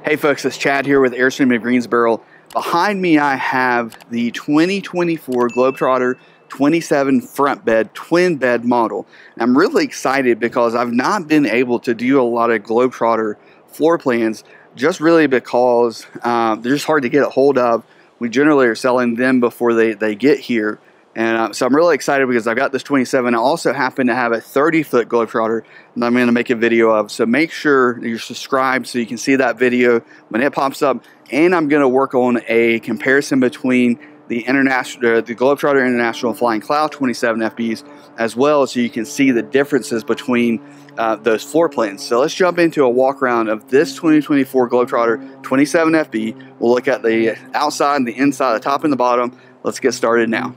Hey folks, it's Chad here with Airstream of Greensboro. Behind me I have the 2024 Globetrotter 27 front bed, twin bed model. I'm really excited because I've not been able to do a lot of Globetrotter floor plans just really because they're just hard to get a hold of. We generally are selling them before they get here. And so I'm really excited because I've got this 27. I also happen to have a 30-foot Globetrotter that I'm going to make a video of. So make sure you're subscribed so you can see that video when it pops up. And I'm going to work on a comparison between the Globetrotter International Flying Cloud 27 FBs as well, so you can see the differences between those floor plans. So let's jump into a walk around of this 2024 Globetrotter 27 FB. We'll look at the outside and the inside, the top and the bottom. Let's get started now.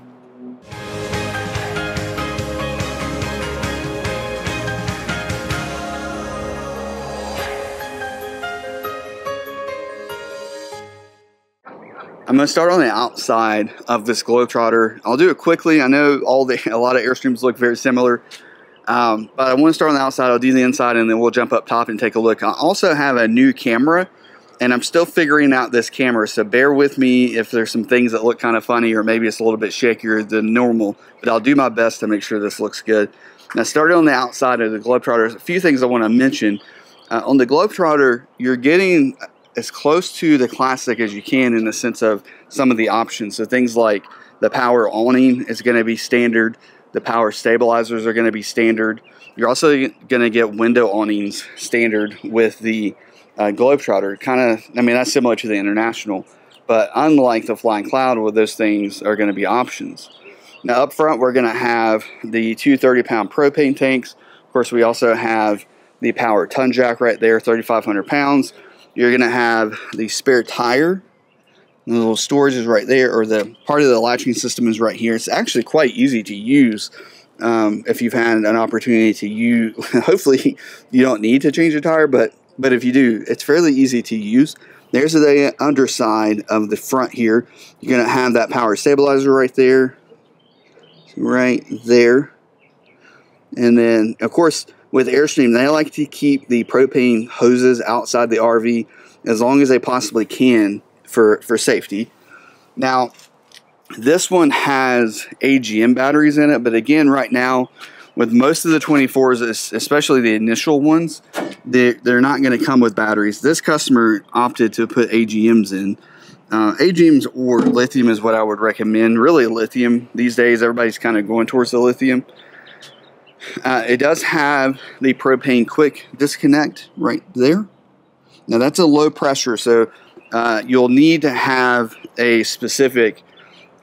I'm going to start on the outside of this Globetrotter. I'll do it quickly. I know a lot of Airstreams look very similar, but I want to start on the outside. I'll do the inside, and then we'll jump up top and take a look. I also have a new camera, and I'm still figuring out this camera, so bear with me if there's some things that look kind of funny, or maybe it's a little bit shakier than normal, but I'll do my best to make sure this looks good. Now, starting on the outside of the Globetrotter, a few things I want to mention. On the Globetrotter, you're getting as close to the classic as you can in the sense of some of the options. So things like the power awning is going to be standard. The power stabilizers are going to be standard. You're also going to get window awnings standard with the Globetrotter. I mean, that's similar to the International, but unlike the Flying Cloud, where those things are going to be options. Now up front, we're going to have the two 30-pound propane tanks. Of course, we also have the power ton jack right there, 3,500 pounds. You're going to have the spare tire. The little storage is right there, or the part of the latching system is right here. It's actually quite easy to use if you've had an opportunity to use. Hopefully, you don't need to change the tire, but if you do, it's fairly easy to use. There's the underside of the front here. You're going to have that power stabilizer right there. And then, of course, with Airstream, they like to keep the propane hoses outside the RV as long as they possibly can for safety. Now, this one has AGM batteries in it, but again, right now, with most of the 24s, especially the initial ones, they're not going to come with batteries. This customer opted to put AGMs in. AGMs or lithium is what I would recommend. Really, lithium. These days, everybody's kind of going towards the lithium. It does have the propane quick disconnect right there. Now that's a low pressure, so you'll need to have a specific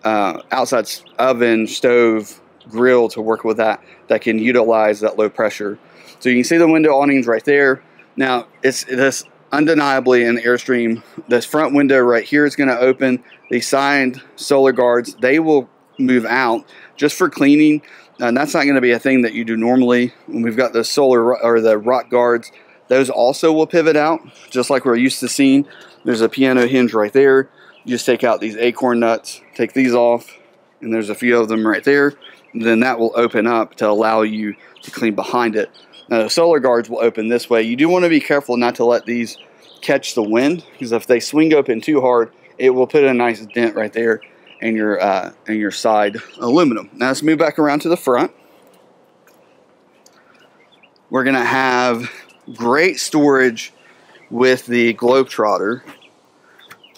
outside oven, stove, grill to work with that can utilize that low pressure. So you can see the window awnings right there. Now it's undeniably in Airstream. This front window right here is going to open. The side solar guards, they will move out just for cleaning. And that's not going to be a thing that you do normally. When we've got the solar or the rock guards, those also will pivot out, just like we're used to seeing. There's a piano hinge right there. You just take out these acorn nuts, take these off, and there's a few of them right there. And then that will open up to allow you to clean behind it. Now the solar guards will open this way. You do want to be careful not to let these catch the wind, because if they swing open too hard, it will put a nice dent right there and your side aluminum. Now let's move back around to the front. We're going to have great storage with the Globetrotter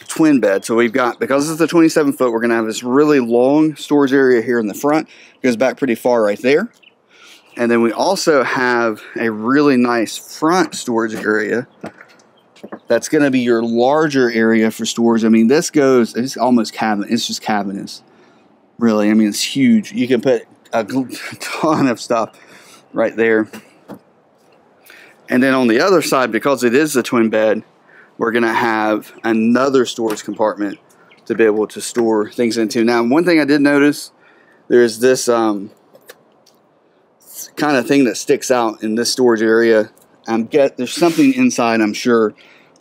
twin bed. So we've got, because it's a 27 foot, we're going to have this really long storage area here in the front. It goes back pretty far right there. And then we also have a really nice front storage area. That's going to be your larger area for storage. I mean, it's almost cabinet. It's just cabinets, really. I mean, it's huge. You can put a ton of stuff right there. And then on the other side, because it is a twin bed, we're going to have another storage compartment to be able to store things into. Now, one thing I did notice, there's this kind of thing that sticks out in this storage area. There's something inside, I'm sure,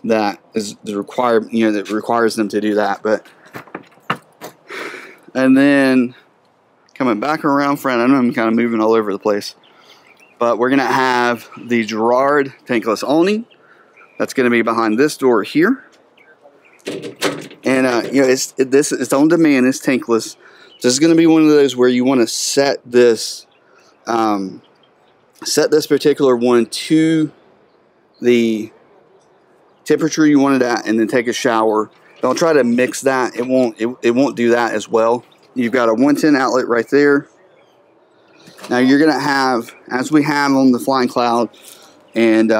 that is required, that requires them to do that. And then coming back around front, I know I'm kind of moving all over the place, but we're going to have the Girard tankless awning. That's going to be behind this door here. And you know, it's on demand. It's tankless. This is going to be one of those where you want to set this particular one to the temperature you want it at, and then take a shower. Don't try to mix that. It won't do that as well. You've got a 110 outlet right there. Now you're going to have, as we have on the Flying Cloud and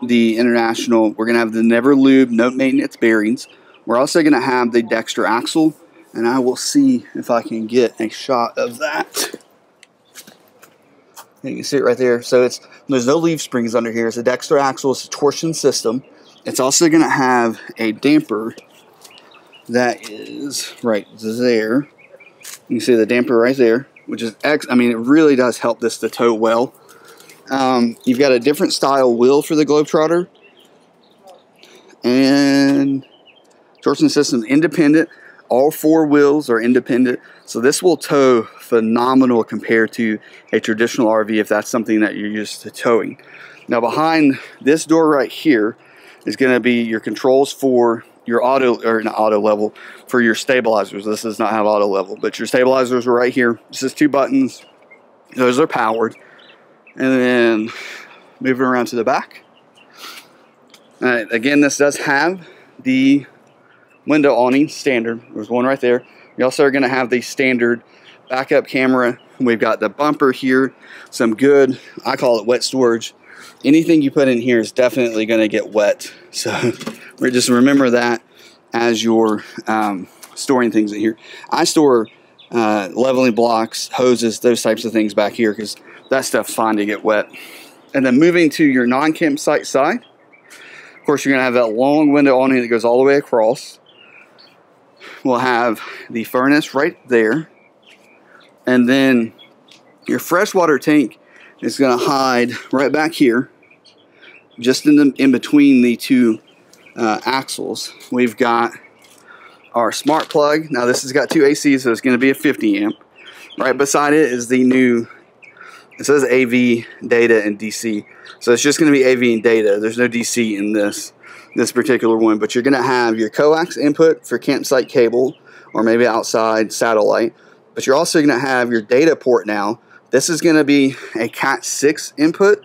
the International, we're going to have the never lube, no maintenance bearings. We're also going to have the Dexter axle, and I will see if I can get a shot of that. You can see it right there. So there's no leaf springs under here. It's a Dexter axle. It's a torsion system. It's also going to have a damper that is right there. You can see the damper right there, which is I mean, it really does help this to tow well. You've got a different style wheel for the Globetrotter, and torsion system independent. All 4 wheels are independent, so this will tow phenomenal compared to a traditional RV if that's something that you're used to towing. Now behind this door right here is going to be your controls for your not auto level, for your stabilizers. This does not have auto level, but your stabilizers are right here. This is 2 buttons. Those are powered. And then moving around to the back. Again, this does have the window awning standard. There's one right there. You also are going to have the standard backup camera. We've got the bumper here. Some good, I call it wet storage. Anything you put in here is definitely going to get wet. So we just remember that as you're storing things in here. I store leveling blocks, hoses, those types of things back here because that stuff's fine to get wet. And then moving to your non-campsite side, of course, you're going to have that long window awning that goes all the way across. We'll have the furnace right there. And then your freshwater tank is going to hide right back here, just in between the 2 axles. We've got our smart plug. Now this has got 2 ACs, so it's going to be a 50 amp. Right beside it is the new, it says AV, data, and DC. So it's just going to be AV and data. There's no DC in this particular one, but you're going to have your coax input for campsite cable or maybe outside satellite. But you're also going to have your data port now. This is going to be a Cat 6 input.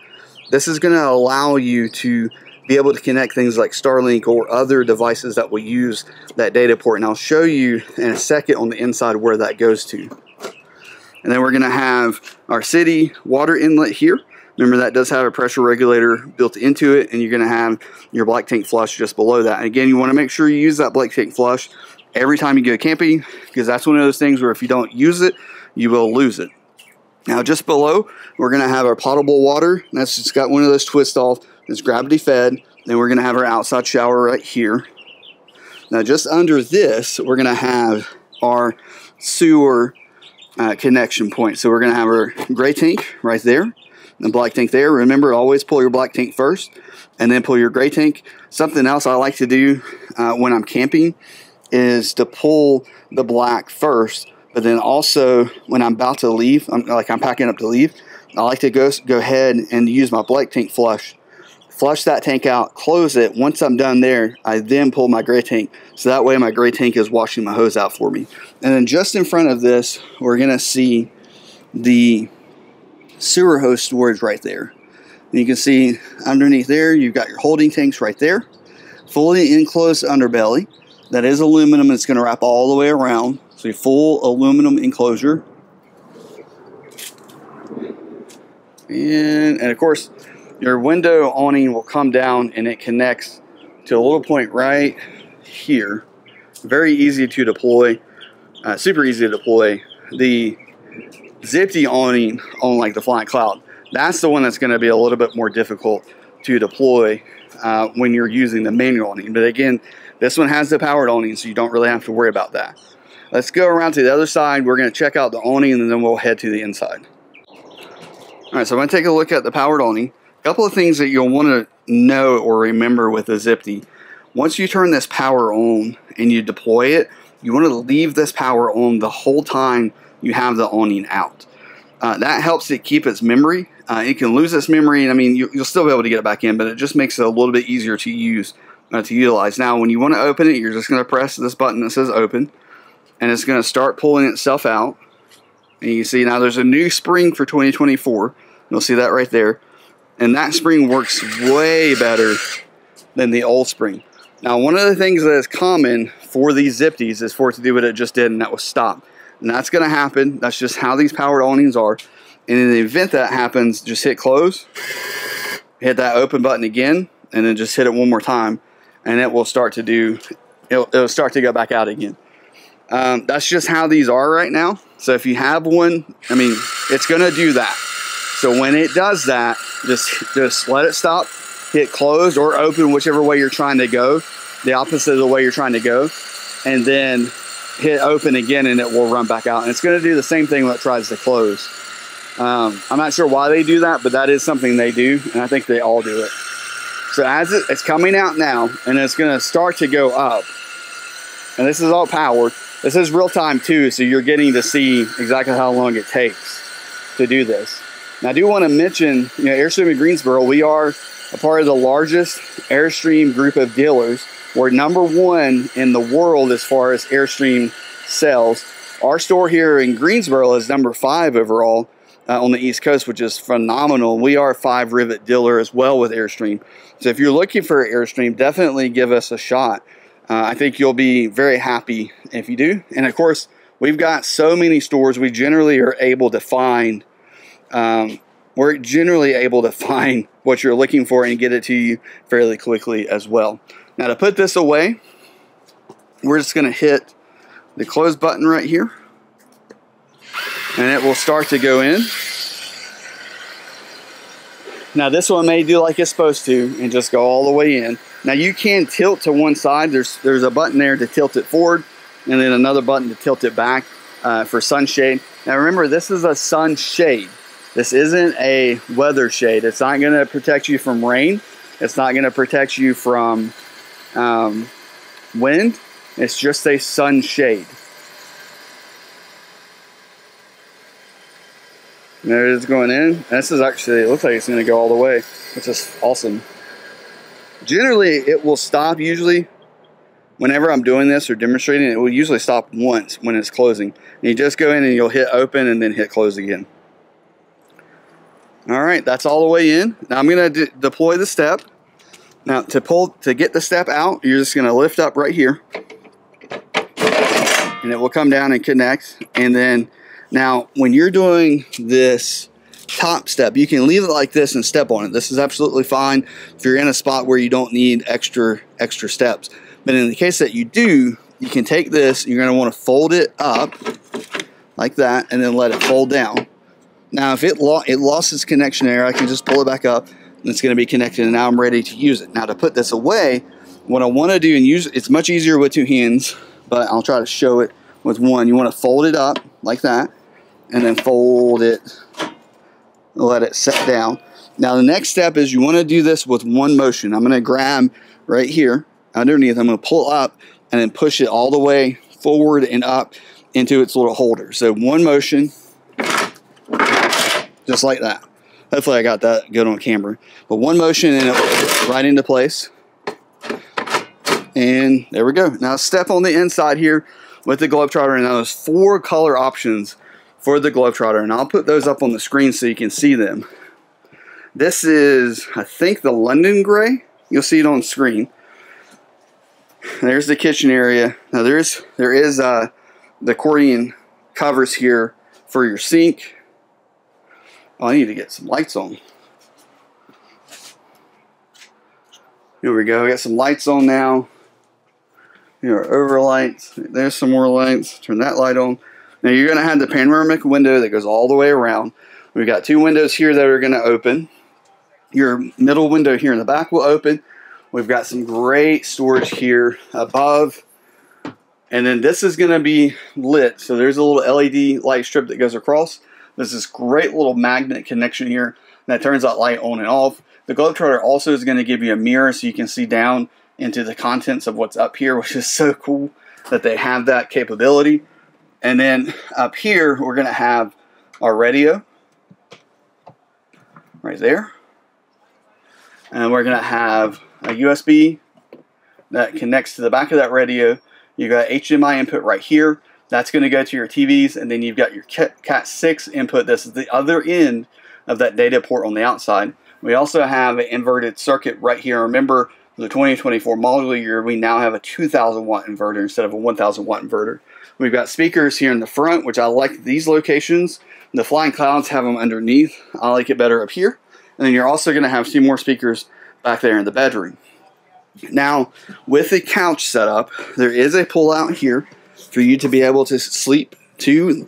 This is going to allow you to be able to connect things like Starlink or other devices that will use that data port. And I'll show you in a second on the inside where that goes to. And then we're going to have our city water inlet here. Remember, that does have a pressure regulator built into it, and you're going to have your black tank flush just below that. And again, you want to make sure you use that black tank flush every time you go camping, because that's one of those things where if you don't use it, you will lose it. Now, just below, we're going to have our potable water. That's just got one of those twist off. It's gravity fed. Then we're going to have our outside shower right here. Now, just under this, we're going to have our sewer connection point. So we're going to have our gray tank right there, the black tank there. Remember, always pull your black tank first and then pull your gray tank. Something else I like to do when I'm camping is to pull the black first, but then also when I'm about to leave, I'm packing up to leave, I like to go ahead and use my black tank flush that tank out, close it. Once I'm done there, I then pull my gray tank, so that way my gray tank is washing my hose out for me. And then just in front of this, we're going to see the sewer hose storage right there. And you can see underneath there, you've got your holding tanks right there. Fully enclosed underbelly. That is aluminum. It's going to wrap all the way around. So a full aluminum enclosure. And of course, your window awning will come down and it connects to a little point right here. Very easy to deploy. Super easy to deploy. The Zippy awning on like the Flying Cloud, that's the one that's going to be a little bit more difficult to deploy when you're using the manual awning. But again, this one has the powered awning, so you don't really have to worry about that. Let's go around to the other side. We're going to check out the awning, and then we'll head to the inside. All right, so I'm going to take a look at the powered awning. A couple of things that you'll want to know or remember with the Zippy. Once you turn this power on and you deploy it, you want to leave this power on the whole time you have the awning out. That helps it keep its memory It can lose its memory. I mean, you'll still be able to get it back in, but it just makes it a little bit easier to use, to utilize. Now, when you want to open it, you're just going to press this button that says open, and it's going to start pulling itself out. And you can see now there's a new spring for 2024. You'll see that right there. And that spring works way better than the old spring. Now, one of the things that is common for these Zipties is for it to do what it just did, and that was stop. And that's going to happen. That's just how these powered awnings are. And in the event that happens, just hit close, hit that open button again, and then just hit it one more time, and it will start to do, it'll start to go back out again. That's just how these are right now. So if you have one, I mean, it's going to do that. So when it does that, just let it stop, hit close or open, whichever way you're trying to go, the opposite of the way you're trying to go, and then hit open again, and it will run back out. And it's going to do the same thing when it tries to close. I'm not sure why they do that, but that is something they do, and I think they all do it. So as it's coming out now, and it's going to start to go up, and this is all powered. This is real time too, so you're getting to see exactly how long it takes to do this. Now, I do want to mention, Airstream in Greensboro, we are a part of the largest Airstream group of dealers. We're #1 in the world as far as Airstream sales. Our store here in Greensboro is #5 overall on the East Coast, which is phenomenal. We are a 5-rivet dealer as well with Airstream. So if you're looking for Airstream, definitely give us a shot. I think you'll be very happy if you do. And of course, we've got so many stores, we generally are able to find what you're looking for and get it to you fairly quickly as well. Now, to put this away, we're just going to hit the close button right here, and it will start to go in. Now, this one may do like it's supposed to and just go all the way in. Now, you can tilt to one side. There's a button there to tilt it forward, and then another button to tilt it back for sunshade. Now, remember, this is a sunshade. This isn't a weather shade. It's not going to protect you from rain. It's not going to protect you from wind. It's just a sunshade. There it is going in. This is actually, it looks like it's going to go all the way, which is awesome. Generally, it will stop usually whenever I'm doing this or demonstrating. It will usually stop once when it's closing. And you just go in and you'll hit open and then hit close again. All right, that's all the way in. Now I'm going to deploy the step. Now to get the step out, you're just going to lift up right here, and it will come down and connect. And then now when you're doing this top step, you can leave it like this and step on it. This is absolutely fine if you're in a spot where you don't need extra steps. But in the case that you do, you can take this, you're going to want to fold it up like that, and then let it fold down. Now, if it lost its connection there, I can just pull it back up, and it's going to be connected, and now I'm ready to use it. Now, to put this away, what I want to do, and use it's much easier with 2 hands, but I'll try to show it with one. You want to fold it up like that, and then fold it, let it set down. Now, the next step is you want to do this with one motion. I'm going to grab right here underneath. I'm going to pull up and then push it all the way forward and up into its little holder. So one motion, just like that. Hopefully I got that good on camera. But one motion and it will right into place. And there we go. Now step on the inside here with the Globetrotter. And now there's 4 color options for the Globetrotter. And I'll put those up on the screen so you can see them. This is, I think, the London Gray. You'll see it on screen. There's the kitchen area. Now there is the accordion covers here for your sink. Oh, I need to get some lights on. Here we go. I got some lights on now. Here are overlights. There's some more lights. Turn that light on. Now you're going to have the panoramic window that goes all the way around. We've got 2 windows here that are going to open. Your middle window here in the back will open. We've got some great storage here above. And then this is going to be lit. So there's a little LED light strip that goes across. There's this great little magnet connection here that turns that light on and off. The Globetrotter also is going to give you a mirror so you can see down into the contents of what's up here, which is so cool that they have that capability. And then up here, we're going to have our radio. right there. And we're going to have a USB that connects to the back of that radio. You've got HDMI input right here. That's going to go to your TVs, and then you've got your Cat 6 input. This is the other end of that data port on the outside. We also have an inverted circuit right here. Remember, for the 2024 model year, we now have a 2,000 watt inverter instead of a 1,000 watt inverter. We've got speakers here in the front, which I like these locations. The Flying Clouds have them underneath. I like it better up here. And then you're also going to have 2 more speakers back there in the bedroom. Now, with the couch setup, there is a pull out here for you to be able to sleep two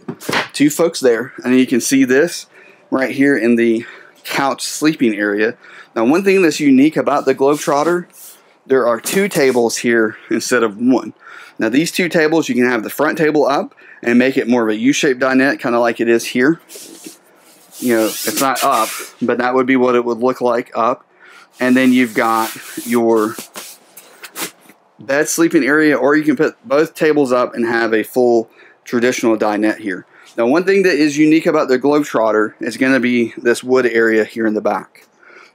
folks there. And you can see this right here in the couch sleeping area. Now, one thing that's unique about the Globetrotter, there are 2 tables here instead of 1. Now, these 2 tables, you can have the front table up and make it more of a U-shaped dinette, kind of like it is here. You know, it's not up, but that would be what it would look like up. And then you've got your bed sleeping area, or you can put both tables up and have a full traditional dinette here. Now, one thing that is unique about the Globetrotter is going to be this wood area here in the back.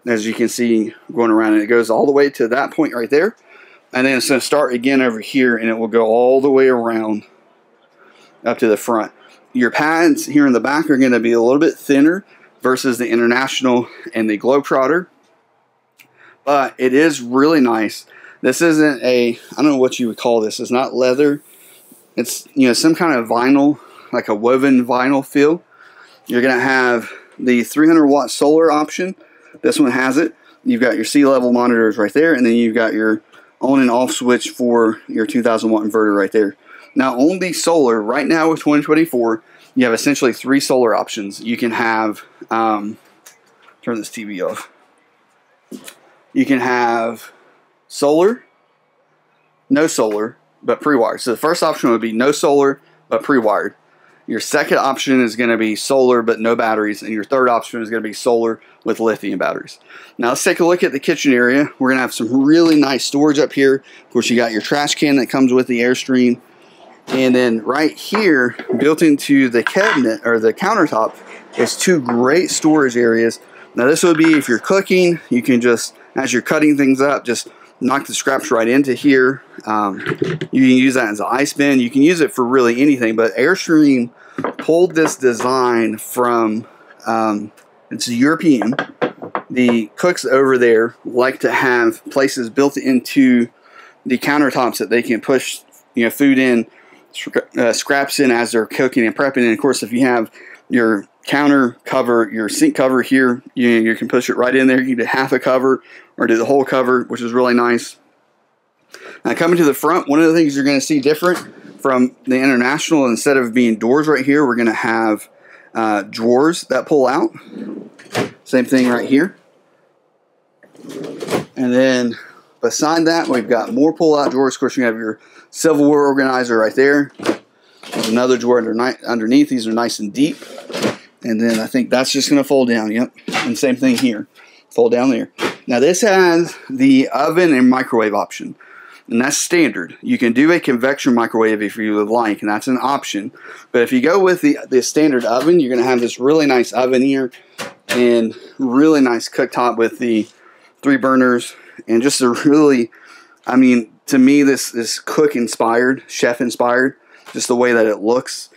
As you can see going around, and it goes all the way to that point right there. And then it's going to start again over here, and it will go all the way around up to the front. Your pads here in the back are going to be a little bit thinner versus the International and the Globetrotter. But it is really nice. This isn't a, I don't know what you would call this. It's not leather. It's, you know, some kind of vinyl, like a woven vinyl feel. You're going to have the 300 watt solar option. This one has it. You've got your sea level monitors right there, and then you've got your on and off switch for your 2,000 watt inverter right there. Now, on the solar, right now with 2024, you have essentially 3 solar options. You can have, turn this TV off. You can have solar, no solar, but pre-wired. So the first option would be no solar, but pre-wired. Your second option is going to be solar, but no batteries. And your third option is going to be solar with lithium batteries. Now let's take a look at the kitchen area. We're going to have some really nice storage up here. Of course, you got your trash can that comes with the Airstream. And then right here, built into the cabinet or the countertop, is 2 great storage areas. Now this would be if you're cooking, you can just, as you're cutting things up, just knock the scraps right into here. You can use that as an ice bin. You can use it for really anything, but Airstream pulled this design from, it's European. The cooks over there like to have places built into the countertops that they can push, you know, food in, scraps in as they're cooking and prepping. And of course, if you have your counter cover, your sink cover here, you can push it right in there. You can do half a cover or do the whole cover, which is really nice. Now, coming to the front, one of the things you're going to see different from the International, instead of being doors right here, we're going to have drawers that pull out. Same thing right here. And then beside that, we've got more pull-out drawers. Of course, you have your silverware organizer right there. There's another drawer underneath. These are nice and deep. And then I think that's just going to fold down. Yep. And same thing here. Fold down there. Now this has the oven and microwave option. And that's standard. You can do a convection microwave if you would like, and that's an option. But if you go with the standard oven, you're going to have this really nice oven here and really nice cooktop with the 3 burners. And just a really, I mean, to me, this is cook inspired, chef inspired, just the way that it looks.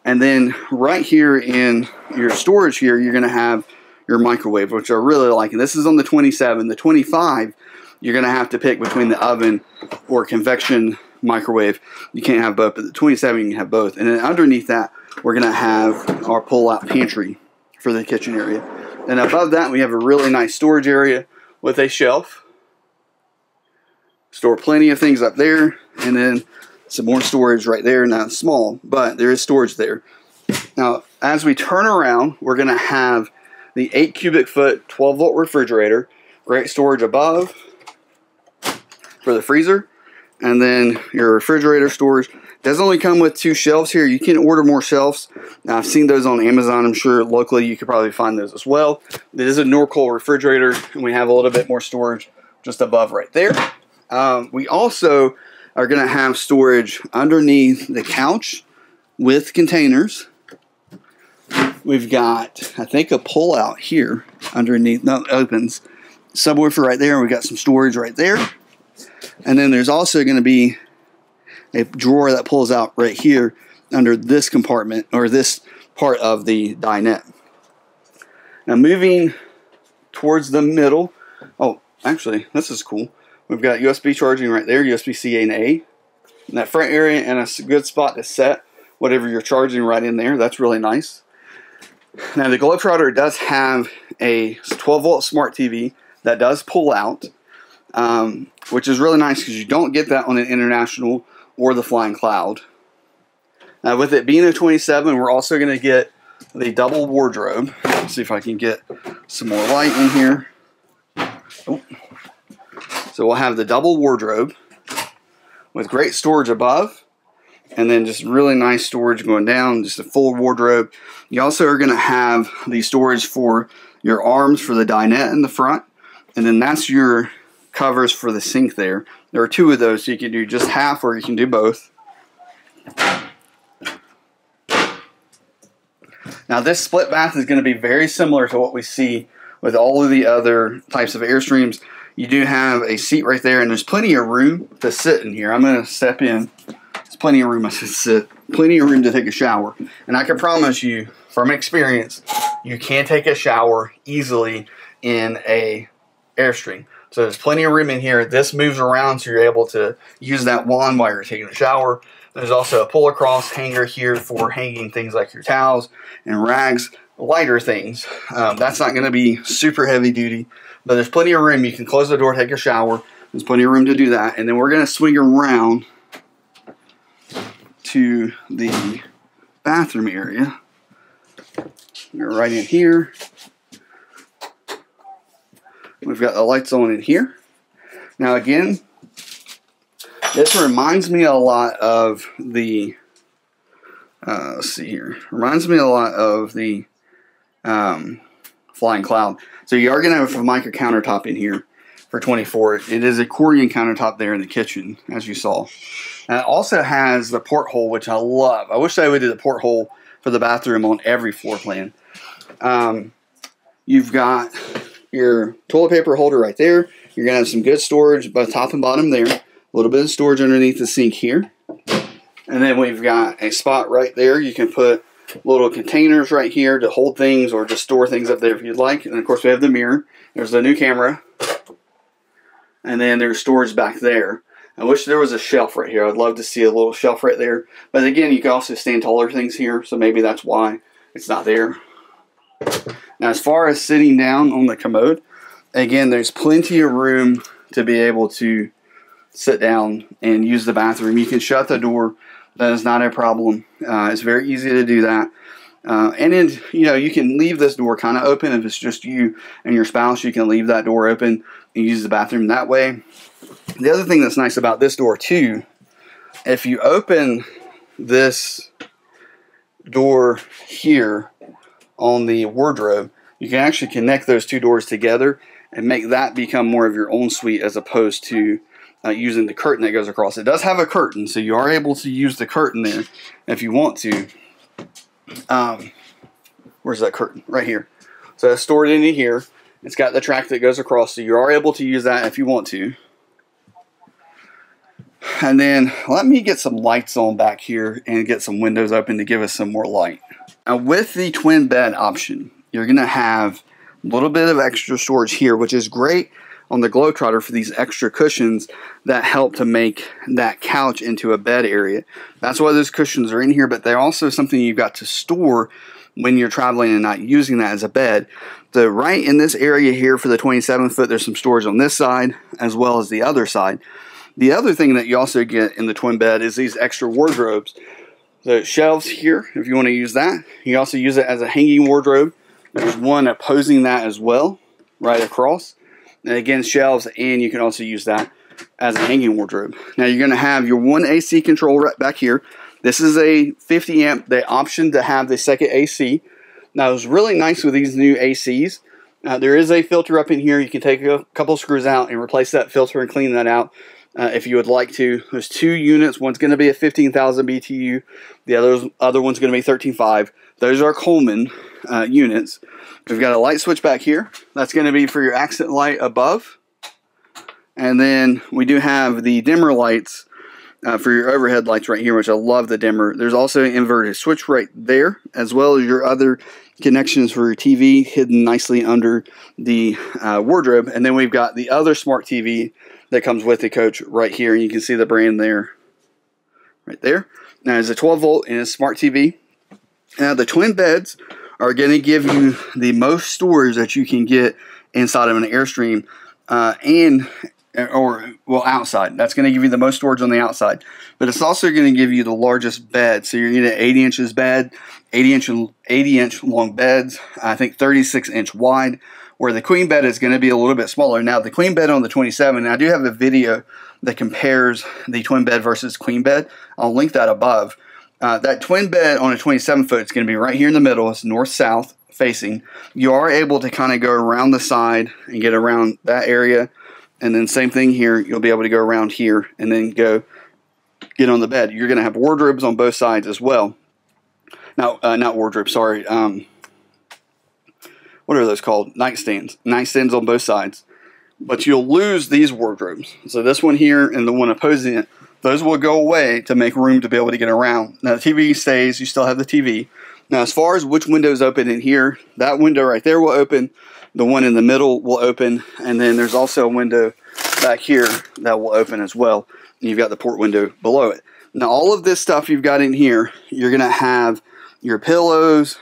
And then right here in your storage here, you're going to have your microwave, which I really like. And this is on the 27. The 25, you're going to have to pick between the oven or convection microwave. You can't have both, but the 27, you can have both. And then underneath that, we're going to have our pull-out pantry for the kitchen area. And above that, we have a really nice storage area with a shelf. Store plenty of things up there. And then some more storage right there. Now it's small, but there is storage there. Now, as we turn around, we're going to have the 8 cubic foot 12 volt refrigerator. Great storage above for the freezer. And then your refrigerator storage. Does only come with 2 shelves here. You can order more shelves. Now, I've seen those on Amazon. I'm sure locally you could probably find those as well. This is a Norcold refrigerator, and we have a little bit more storage just above right there. We also are going to have storage underneath the couch with containers. we've got, I think, a pull out here underneath. No, it opens. Subwoofer right there. We've got some storage right there. And then there's also going to be a drawer that pulls out right here under this compartment, or this part of the dinette. Now moving towards the middle. Oh, actually, this is cool. We've got USB charging right there, USB-C and A. In that front area, and a good spot to set whatever you're charging right in there. That's really nice. Now the Globetrotter does have a 12-volt smart TV that does pull out, which is really nice because you don't get that on an International or the Flying Cloud. Now with it being a 27, we're also going to get the double wardrobe. Let's see if I can get some more light in here. Oh. So we'll have the double wardrobe with great storage above, and then just really nice storage going down, just a full wardrobe. You also are going to have the storage for your arms for the dinette in the front, and then that's your covers for the sink there. There are two of those, so you can do just half or you can do both. Now this split bath is going to be very similar to what we see with all of the other types of Airstreams. You do have a seat right there, and there's plenty of room to sit in here. I'm going to step in. There's plenty of room to sit. Plenty of room to take a shower. And I can promise you, from experience, you can take a shower easily in a Airstream. So there's plenty of room in here. This moves around, so you're able to use that wand while you're taking a shower. There's also a pull across hanger here for hanging things like your towels and rags, lighter things. That's not going to be super heavy duty, but there's plenty of room. You can close the door, take a shower. There's plenty of room to do that. And then we're going to swing around to the bathroom area. You're right in here. We've got the lights on in here. Now again, this reminds me a lot of the, let's see here. Reminds me a lot of the Flying Cloud. So you are going to have a Formica countertop in here for 24. It is a Corian countertop there in the kitchen, as you saw. And it also has the porthole, which I love. I wish I would do the porthole for the bathroom on every floor plan. You've got your toilet paper holder right there. You're going to have some good storage both top and bottom there. A little bit of storage underneath the sink here. And then we've got a spot right there. You can put little containers right here to hold things or just store things up there if you'd like. And of course we have the mirror. There's the new camera. And then there's storage back there. I wish there was a shelf right here. I'd love to see a little shelf right there. But again, you can also stand taller things here, so maybe that's why it's not there. Now, as far as sitting down on the commode, again, there's plenty of room to be able to sit down and use the bathroom. You can shut the door. That is not a problem. It's very easy to do that. And then, you know, you can leave this door kind of open. If it's just you and your spouse, you can leave that door open and use the bathroom that way. The other thing that's nice about this door too, if you open this door here on the wardrobe, you can actually connect those two doors together and make that become more of your own suite as opposed to using the curtain that goes across. It does have a curtain, so you are able to use the curtain there if you want to. Where's that curtain? Right here. So it's stored into here. It's got the track that goes across, so you are able to use that if you want to. And then let me get some lights on back here and get some windows open to give us some more light. Now with the twin bed option, you're going to have a little bit of extra storage here, which is great on the Globetrotter for these extra cushions that help to make that couch into a bed area. That's why those cushions are in here, but they're also something you've got to store when you're traveling and not using that as a bed. So right in this area here for the 27 foot, there's some storage on this side as well as the other side. The other thing that you also get in the twin bed is these extra wardrobes. The shelves here, if you want to use that. You also use it as a hanging wardrobe. There's one opposing that as well, right across. And again, shelves, and you can also use that as a hanging wardrobe. Now you're going to have your one AC control right back here. This is a 50 amp. They option to have the second AC. Now it's really nice with these new ACs. There is a filter up in here. You can take a couple screws out and replace that filter and clean that out. If you would like to. There's two units. One's going to be a 15,000 BTU. The other one's going to be 13.5. Those are Coleman units. We've got a light switch back here. That's going to be for your accent light above. And then we do have the dimmer lights for your overhead lights right here, which I love the dimmer. There's also an inverted switch right there, as well as your other connections for your TV hidden nicely under the wardrobe. And then we've got the other smart TV that comes with the coach right here. You can see the brand there, right there. Now it's a 12 volt and a smart TV. Now the twin beds are going to give you the most storage that you can get inside of an Airstream outside. That's going to give you the most storage on the outside. But it's also going to give you the largest bed. So you're going to get 80 inches bed, 80-inch long beds, I think 36-inch wide, where the queen bed is going to be a little bit smaller. Now the queen bed on the 27, I do have a video that compares the twin bed versus queen bed. I'll link that above. That twin bed on a 27 foot is going to be right here in the middle. It's north-south facing. You are able to kind of go around the side and get around that area. And then same thing here. You'll be able to go around here and then go get on the bed. You're going to have wardrobes on both sides as well. Now, not wardrobes, sorry. What are those called? Nightstands. Nightstands on both sides. But you'll lose these wardrobes. So this one here and the one opposing it, those will go away to make room to be able to get around. Now the TV stays. You still have the TV. Now as far as which windows open in here, that window right there will open. The one in the middle will open. And then there's also a window back here that will open as well. And you've got the port window below it. Now all of this stuff you've got in here, you're going to have your pillows,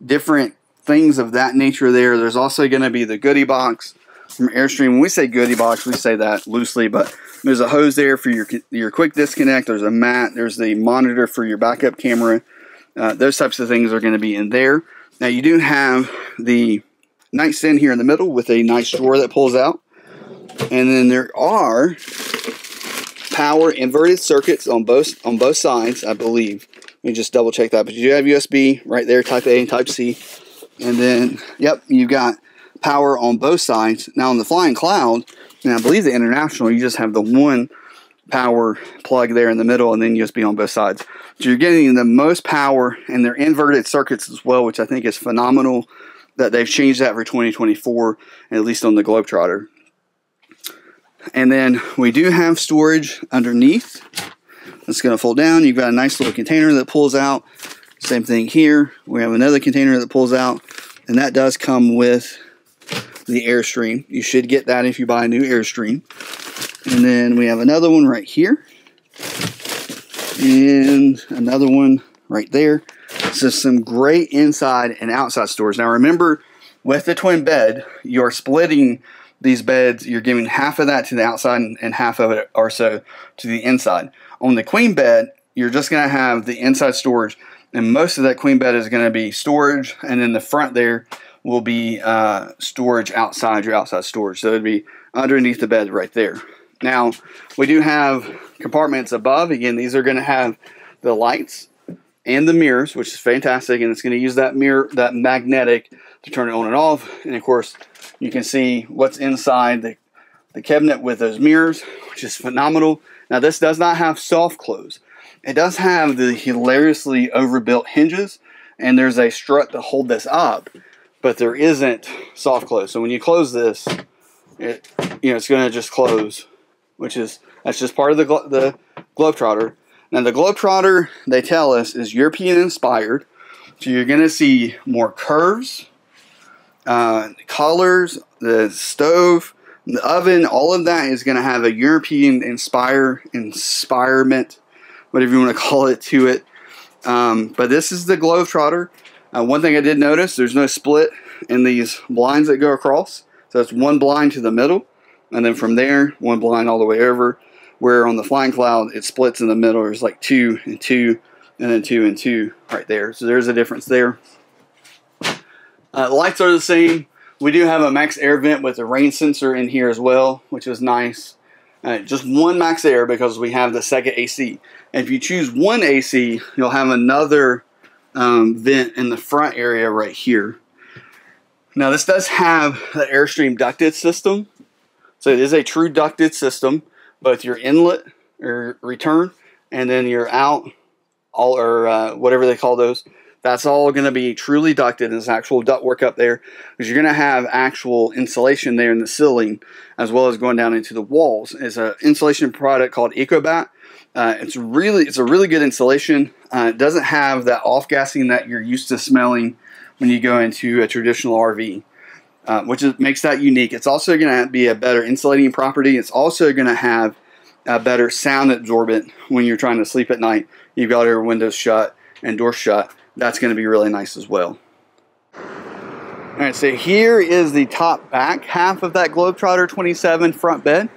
different things of that nature there. There's also going to be the goodie box from Airstream. When we say goodie box, we say that loosely, but there's a hose there for your quick disconnect. There's a mat. There's the monitor for your backup camera. Those types of things are going to be in there. Now you do have the nightstand here in the middle with a nice drawer that pulls out. And then there are power inverted circuits on both sides, I believe. Let me just double check that. But you do have USB right there, type A and type C. And then, yep, you've got power on both sides. Now on the Flying Cloud, and I believe the International, you just have the one power plug there in the middle and then USB on both sides. So you're getting the most power, and they're inverted circuits as well, which I think is phenomenal that they've changed that for 2024, at least on the Globetrotter. And then we do have storage underneath. It's going to fold down. You've got a nice little container that pulls out. Same thing here. We have another container that pulls out, and that does come with the Airstream. You should get that if you buy a new Airstream. And then we have another one right here, and another one right there. So some great inside and outside storage. Now remember, with the twin bed, you're splitting these beds. You're giving half of that to the outside and half of it or so to the inside. On the queen bed, you're just going to have the inside storage, and most of that queen bed is going to be storage, and then the front there will be storage outside, your outside storage. So it would be underneath the bed right there. Now, we do have compartments above. Again, these are going to have the lights and the mirrors, which is fantastic, and it's going to use that mirror, that magnetic, to turn it on and off. And of course, you can see what's inside the cabinet with those mirrors, which is phenomenal. Now, this does not have soft close. It does have the hilariously overbuilt hinges, and there's a strut to hold this up, but there isn't soft close. So when you close this, it's going to just close, that's just part of the Globetrotter. Now the Globetrotter, they tell us, is European inspired, so you're going to see more curves, colors, the stove, the oven, all of that is going to have a European inspirement, whatever you want to call it, to it. But this is the Globetrotter. One thing I did notice, there's no split in these blinds that go across. So it's one blind to the middle, and then from there, one blind all the way over. Where on the Flying Cloud, it splits in the middle. There's like 2 and 2, and then 2 and 2 right there. So there's a difference there. The lights are the same. We do have a max air vent with a rain sensor in here as well, which is nice. Just one max air because we have the second AC. And if you choose one AC, you'll have another vent in the front area right here. Now this does have the Airstream ducted system. So it is a true ducted system. Both your inlet or return and then your out whatever they call those. That's all going to be truly ducted. There's actual ductwork up there because you're going to have actual insulation there in the ceiling as well as going down into the walls. It's an insulation product called EcoBat. It's a really good insulation. It doesn't have that off-gassing that you're used to smelling when you go into a traditional RV, which makes that unique. It's also going to be a better insulating property. It's also going to have a better sound absorbent when you're trying to sleep at night. You've got your windows shut and doors shut. That's going to be really nice as well. Alright, so here is the top back half of that Globetrotter 27 front bed.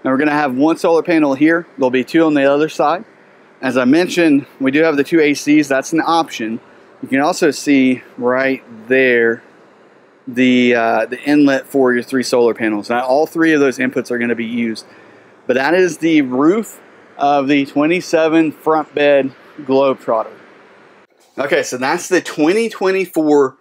Now we're going to have one solar panel here. There'll be two on the other side. As I mentioned, we do have the two ACs. That's an option. You can also see right there the inlet for your three solar panels. Now all three of those inputs are going to be used. But that is the roof of the 27 front bed Globetrotter. Okay, so that's the 2024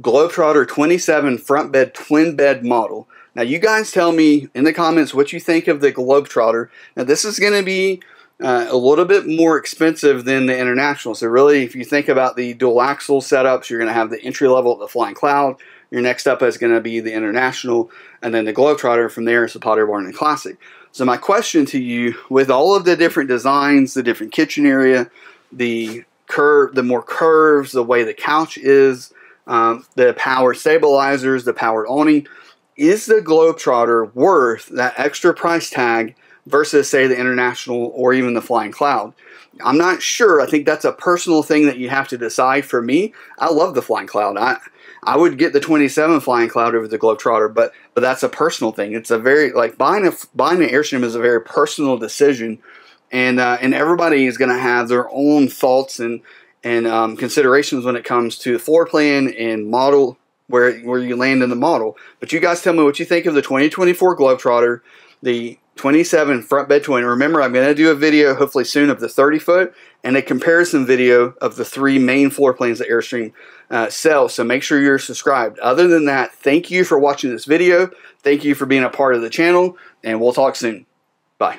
Globetrotter 27 front bed twin bed model. Now you guys tell me in the comments what you think of the Globetrotter. Now this is going to be a little bit more expensive than the International. So really, if you think about the dual axle setups, you're going to have the entry level, the Flying Cloud. Your next up is going to be the International, and then the Globetrotter. From there is the Pottery Barn and Classic. So my question to you, with all of the different designs, the different kitchen area, the more curves, the way the couch is, the power stabilizers, the powered awning, is the Globetrotter worth that extra price tag versus, say, the International or even the Flying Cloud? I'm not sure. I think that's a personal thing that you have to decide. For me, I love the Flying Cloud. I would get the 27 Flying Cloud over the Globetrotter, but that's a personal thing. It's a very, like, buying an Airstream is a very personal decision, and everybody is going to have their own thoughts and considerations when it comes to the floor plan and model, where you land in the model. But you guys tell me what you think of the 2024 Globetrotter, the 27 front bed twin. Remember, I'm going to do a video hopefully soon of the 30-foot and a comparison video of the three main floor plans that Airstream sells. So make sure you're subscribed. Other than that, thank you for watching this video. Thank you for being a part of the channel, and we'll talk soon. Bye.